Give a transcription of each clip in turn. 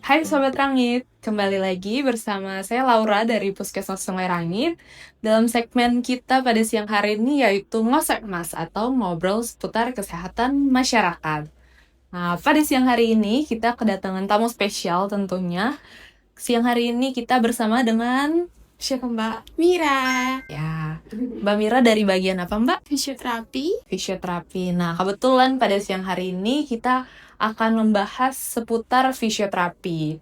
Hai Sobat Rangit, kembali lagi bersama saya Laura dari Puskesmas Sungai Rangit dalam segmen kita pada siang hari ini yaitu Ngosek Mas atau ngobrol seputar kesehatan masyarakat. Nah, pada siang hari ini kita kedatangan tamu spesial tentunya. Siang hari ini kita bersama dengan siapa Mbak? Mira, Ya, Mbak Mira dari bagian apa Mbak? fisioterapi. Fisioterapi. Nah, kebetulan pada siang hari ini kita akan membahas seputar fisioterapi.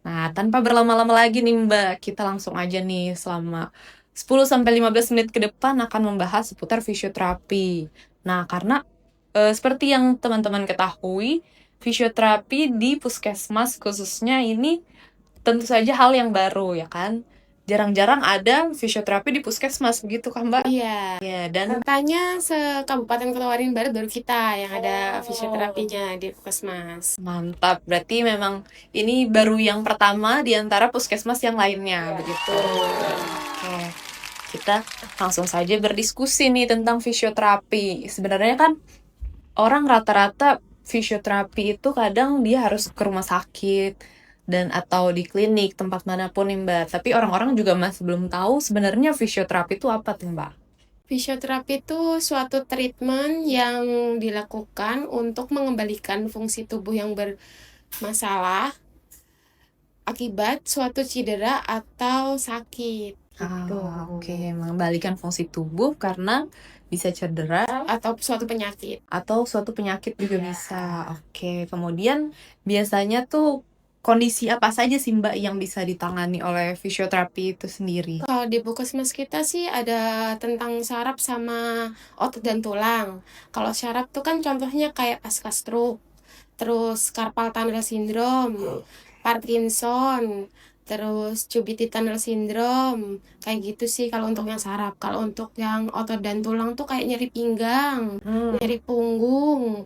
Nah, tanpa berlama-lama lagi nih Mbak, kita langsung aja nih selama 10-15 menit ke depan akan membahas seputar fisioterapi. Nah, karena seperti yang teman-teman ketahui, fisioterapi di puskesmas khususnya ini tentu saja hal yang baru ya kan. Jarang-jarang ada fisioterapi di puskesmas begitu kan Mbak? Iya, Ya, dan katanya se-Kabupaten Kota Waringin Barat baru kita yang ada fisioterapinya di Puskesmas. mantap. Berarti memang ini baru yang pertama di antara puskesmas yang lainnya begitu. Oke. Kita langsung saja berdiskusi nih tentang fisioterapi. Sebenarnya kan orang rata-rata fisioterapi itu kadang dia harus ke rumah sakit dan atau di klinik tempat manapun nih Mbak. Tapi orang-orang juga masih belum tahu sebenarnya fisioterapi itu apa tuh Mbak? Fisioterapi itu suatu treatment yang dilakukan untuk mengembalikan fungsi tubuh yang bermasalah akibat suatu cedera atau sakit. Gitu. Oke, mengembalikan fungsi tubuh karena bisa cedera Atau suatu penyakit. atau suatu penyakit juga Iya. bisa. Oke, kemudian biasanya tuh kondisi apa saja sih Mbak yang bisa ditangani oleh fisioterapi itu sendiri? Kalau di Puskesmas kita sih ada tentang saraf sama otot dan tulang. Kalau saraf tuh kan contohnya kayak pasca stroke, terus carpal tunnel syndrome, Parkinson, terus Chuby tunnel syndrome, kayak gitu sih kalau untuk yang saraf. Kalau untuk yang otot dan tulang tuh kayak nyeri pinggang, nyeri punggung,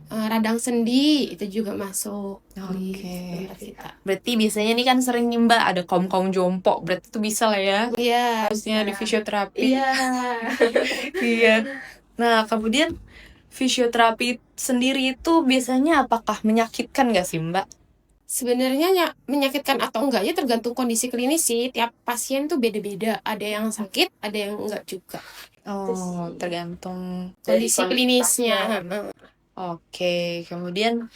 radang sendi itu juga masuk di Oke. tempat kita. Berarti biasanya nih kan sering nih Mbak ada kaum-kaum jompo, berarti itu bisa lah ya Iya. harusnya di fisioterapi. Iya. Iya. Nah, kemudian fisioterapi sendiri itu biasanya apakah menyakitkan nggak sih Mbak? Sebenarnya menyakitkan atau enggaknya tergantung kondisi klinis sih. Tiap pasien tuh beda-beda. Ada yang sakit, ada yang enggak juga. Oh, tergantung Kondisi klinisnya. Oke, kemudian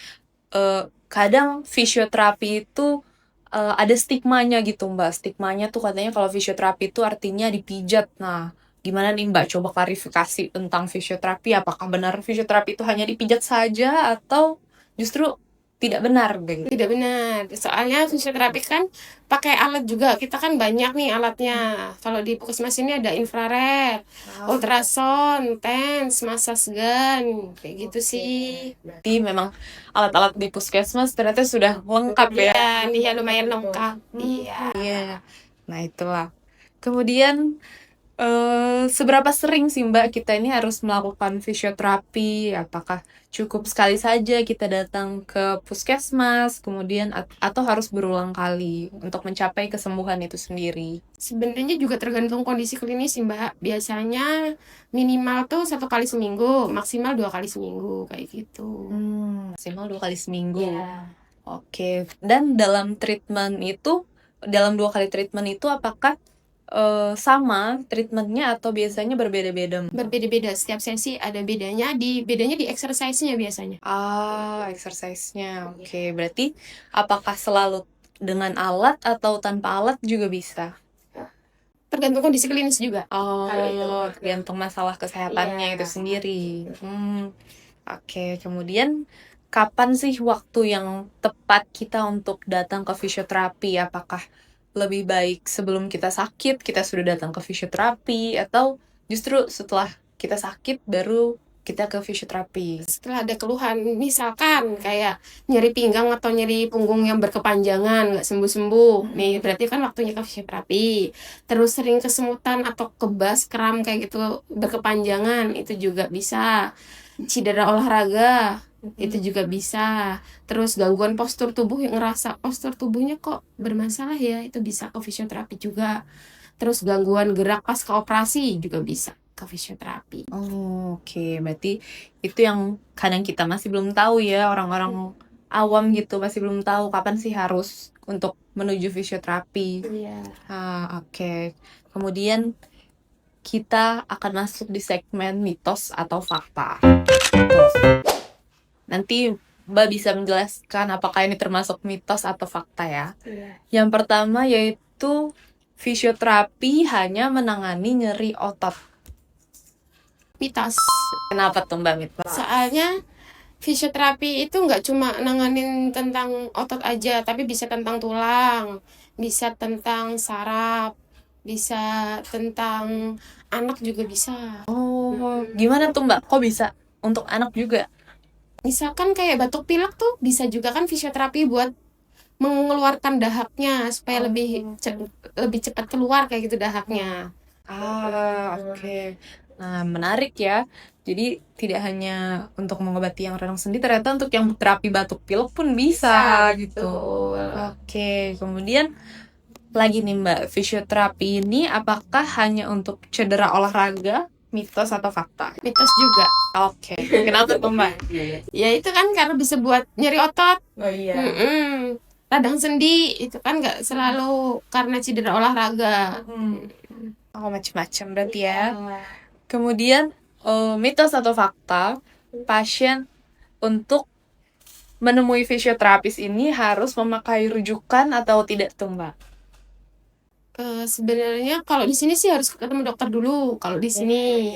kadang fisioterapi itu ada stigmanya gitu Mbak. Stigmanya tuh katanya kalau fisioterapi itu artinya dipijat. Nah, gimana nih Mbak? Coba klarifikasi tentang fisioterapi. Apakah benar fisioterapi itu hanya dipijat saja atau justru tidak benar gitu? Tidak benar. Soalnya fisioterapi kan pakai alat juga. Kita kan banyak nih alatnya. Kalau di Puskesmas ini ada infrared, ultrasound, TENS, massage gun, kayak gitu sih. Berarti memang alat-alat di puskesmas ternyata sudah lengkap ya. Iya, iya lumayan lengkap. Iya. Iya. Nah, itulah. Kemudian seberapa sering sih Mbak kita ini harus melakukan fisioterapi? Apakah cukup sekali saja kita datang ke puskesmas, kemudian atau harus berulang kali untuk mencapai kesembuhan itu sendiri? Sebenarnya juga tergantung kondisi klinis sih Mbak. Biasanya minimal tuh 1 kali seminggu, maksimal 2 kali seminggu kayak gitu. Maksimal 2 kali seminggu. Iya. Oke. Dan dalam 2 kali treatment itu apakah sama treatmentnya atau biasanya berbeda-beda Mbak? Berbeda-beda, setiap sesi ada bedanya di exercise-nya biasanya. Exercise-nya. Oke, berarti apakah selalu dengan alat atau tanpa alat juga bisa? Tergantung kondisi klinis juga. Kalau itu. Tergantung masalah kesehatannya Iya. itu sendiri. Oke, kemudian kapan sih waktu yang tepat kita untuk datang ke fisioterapi? Apakah lebih baik sebelum kita sakit, kita sudah datang ke fisioterapi, atau justru setelah kita sakit baru kita ke fisioterapi? Setelah ada keluhan, misalkan kayak nyeri pinggang atau nyeri punggung yang berkepanjangan, nggak sembuh-sembuh, nih berarti kan waktunya ke fisioterapi. Terus sering kesemutan atau kebas, kram kayak gitu berkepanjangan, itu juga bisa. Cedera olahraga, itu juga bisa. Terus gangguan postur tubuh yang ngerasa postur tubuhnya kok bermasalah ya, itu bisa ke fisioterapi juga. Terus gangguan gerak pasca operasi juga bisa ke fisioterapi. Oke, berarti itu yang kadang kita masih belum tahu ya orang-orang awam gitu, masih belum tahu kapan sih harus untuk menuju fisioterapi. Iya. Oke. Kemudian kita akan masuk di segmen mitos atau fakta. Nanti Mbak bisa menjelaskan apakah ini termasuk mitos atau fakta ya. Iya. Yang pertama yaitu fisioterapi hanya menangani nyeri otot. Mitos. Kenapa tuh Mbak mitos? Soalnya fisioterapi itu nggak cuma nanganin tentang otot aja, tapi bisa tentang tulang, bisa tentang saraf, bisa tentang anak juga bisa. Oh, gimana tuh Mbak? Kok bisa untuk anak juga? Misalkan kayak batuk pilek tuh bisa juga kan fisioterapi buat mengeluarkan dahaknya supaya lebih cepat keluar kayak gitu dahaknya. Oke. Nah, menarik ya. Jadi tidak hanya untuk mengobati yang radang sendi, ternyata untuk yang terapi batuk pilek pun bisa gitu. Oke, kemudian lagi nih Mbak, fisioterapi ini apakah hanya untuk cedera olahraga, mitos atau fakta? Mitos juga. Oke, kenapa tuh Mbak? Ya itu kan karena bisa buat nyeri otot. Oh iya. Radang sendi itu kan nggak selalu karena cedera olahraga. Oh, macam-macam berarti ya. Kemudian mitos atau fakta, pasien untuk menemui fisioterapis ini harus memakai rujukan atau tidak tuh Mbak? Sebenarnya kalau di sini sih harus ketemu dokter dulu. Kalau di sini,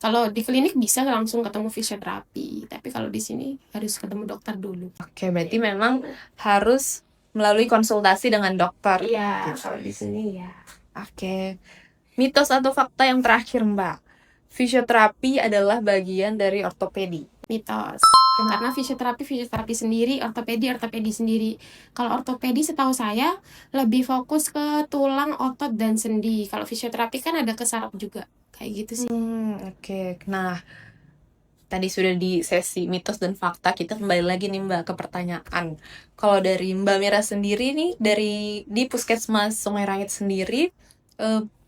kalau di klinik bisa langsung ketemu fisioterapi. Tapi kalau di sini harus ketemu dokter dulu. Oke, berarti memang harus melalui konsultasi dengan dokter. Iya, kalau di sini ya. Oke. Mitos atau fakta yang terakhir Mbak, fisioterapi adalah bagian dari ortopedi. Mitos. Karena fisioterapi sendiri, ortopedi sendiri. Kalau ortopedi setahu saya lebih fokus ke tulang, otot, dan sendi. Kalau fisioterapi kan ada ke saraf juga. Kayak gitu sih. Oke. Nah, tadi sudah di sesi mitos dan fakta, kita kembali lagi nih Mbak ke pertanyaan. Kalau dari Mbak Mira sendiri nih, di Puskesmas Sungai Rangit sendiri,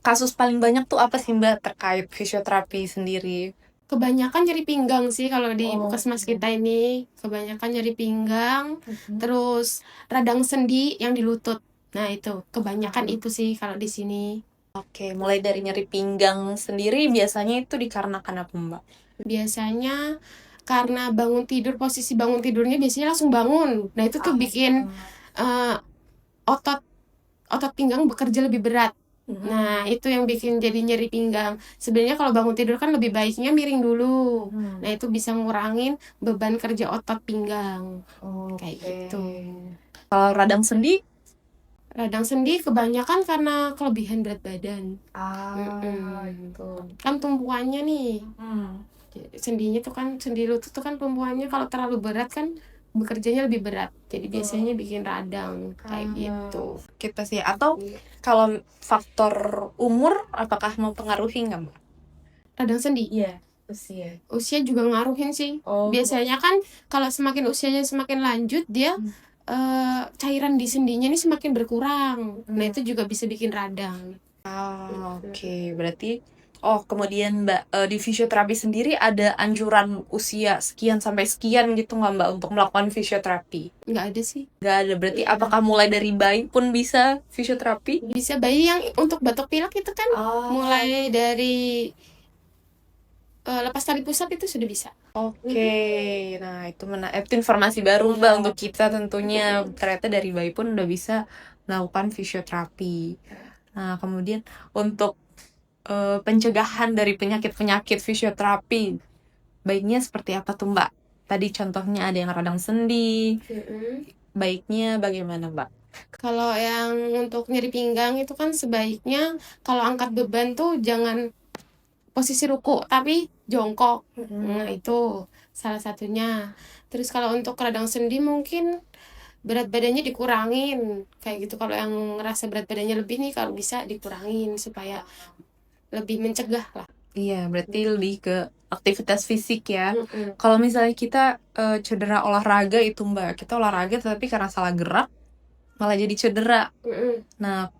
kasus paling banyak tuh apa sih Mbak terkait fisioterapi sendiri? Kebanyakan nyeri pinggang sih kalau di puskesmas kita ini. Kebanyakan nyeri pinggang, terus radang sendi yang di lutut. Nah itu, kebanyakan itu sih kalau di sini. Oke, mulai dari nyeri pinggang sendiri biasanya itu dikarenakan apa Mbak? Biasanya karena posisi bangun tidurnya biasanya langsung bangun. Nah itu tuh bikin otot pinggang bekerja lebih berat. Nah itu yang bikin jadi nyeri pinggang. Sebenarnya kalau bangun tidur kan lebih baiknya miring dulu. Nah itu bisa ngurangin beban kerja otot pinggang. Kayak gitu. Kalau radang sendi? Radang sendi kebanyakan karena kelebihan berat badan. Gitu. Kan tumpuannya nih. Sendinya tuh kan, sendi lutut tuh kan tumpuannya kalau terlalu berat kan bekerjanya lebih berat. Jadi biasanya bikin radang kayak gitu. Kita sih. Atau kalau faktor umur apakah mempengaruhi nggak Mbak? Radang sendi? Iya, usia. Usia juga ngaruhin sih. Biasanya kan kalau semakin usianya semakin lanjut dia cairan di sendinya ini semakin berkurang. Nah itu juga bisa bikin radang. Oke. Berarti kemudian Mbak, di fisioterapi sendiri ada anjuran usia sekian sampai sekian gitu nggak Mbak untuk melakukan fisioterapi? Nggak ada sih. Nggak ada. Berarti apakah mulai dari bayi pun bisa fisioterapi? Bisa. Bayi yang untuk batuk pilek itu kan mulai dari lepas tali pusat itu sudah bisa. Oke. Nah itu informasi baru Mbak untuk kita tentunya. Ternyata dari bayi pun udah bisa melakukan fisioterapi. Nah kemudian untuk pencegahan dari penyakit-penyakit fisioterapi, baiknya seperti apa tuh Mbak? Tadi contohnya ada yang radang sendi, baiknya bagaimana Mbak? Kalau yang untuk nyeri pinggang itu kan sebaiknya kalau angkat beban tuh jangan posisi ruku tapi jongkok. Nah itu salah satunya. Terus kalau untuk radang sendi mungkin berat badannya dikurangin kayak gitu. Kalau yang ngerasa berat badannya lebih nih, kalau bisa dikurangin supaya lebih mencegah lah. Iya, berarti lebih ke aktivitas fisik ya. Kalau misalnya kita cedera olahraga itu Mbak, kita olahraga tapi karena salah gerak malah jadi cedera. Nah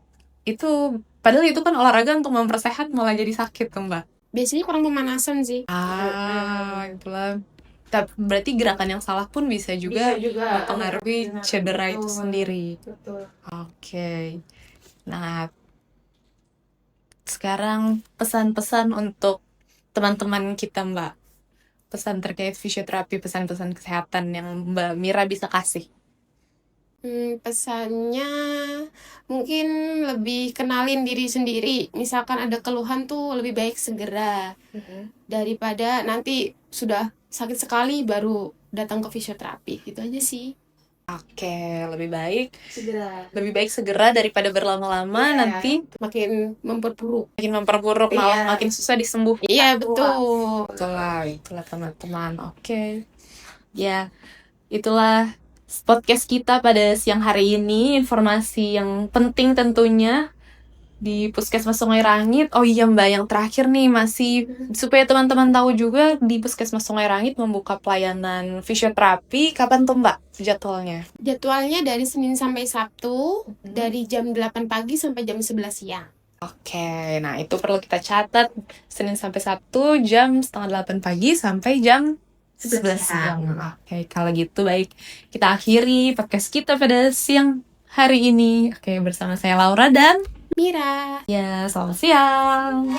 itu padahal itu kan olahraga untuk mempersehat malah jadi sakit tuh Mbak. Biasanya kurang pemanasan sih. Itulah. Tapi berarti gerakan yang salah pun bisa juga mempengaruhi Benar, cedera itu betul. sendiri. Betul. Oke. Nah, sekarang pesan-pesan untuk teman-teman kita, Mbak. Pesan terkait fisioterapi, pesan-pesan kesehatan yang Mbak Mira bisa kasih. Pesannya mungkin lebih kenalin diri sendiri. Misalkan ada keluhan tuh lebih baik segera daripada nanti sudah sakit sekali baru datang ke fisioterapi. Gitu aja sih. Oke, lebih baik Segera. segera daripada berlama-lama Iya. nanti Makin memperburuk. makin memperburuk, malah Iya. makin susah disembuh. Iya, betul. Itulah teman-teman. Oke. Ya, itulah podcast kita pada siang hari ini. Informasi yang penting tentunya di Puskesmas Sungai Rangit. Oh iya Mbak, yang terakhir nih masih supaya teman-teman tahu juga, di Puskesmas Sungai Rangit membuka pelayanan fisioterapi. Kapan tuh Mbak jadwalnya? Jadwalnya dari Senin sampai Sabtu, dari jam 8 pagi sampai jam 11 siang. Oke, nah itu perlu kita catat. Senin sampai Sabtu jam 7:30 pagi sampai jam 11 siang. Oke, kalau gitu baik. Kita akhiri podcast kita pada siang hari ini. Oke, bersama saya Laura dan Mira. ya, selamat siang.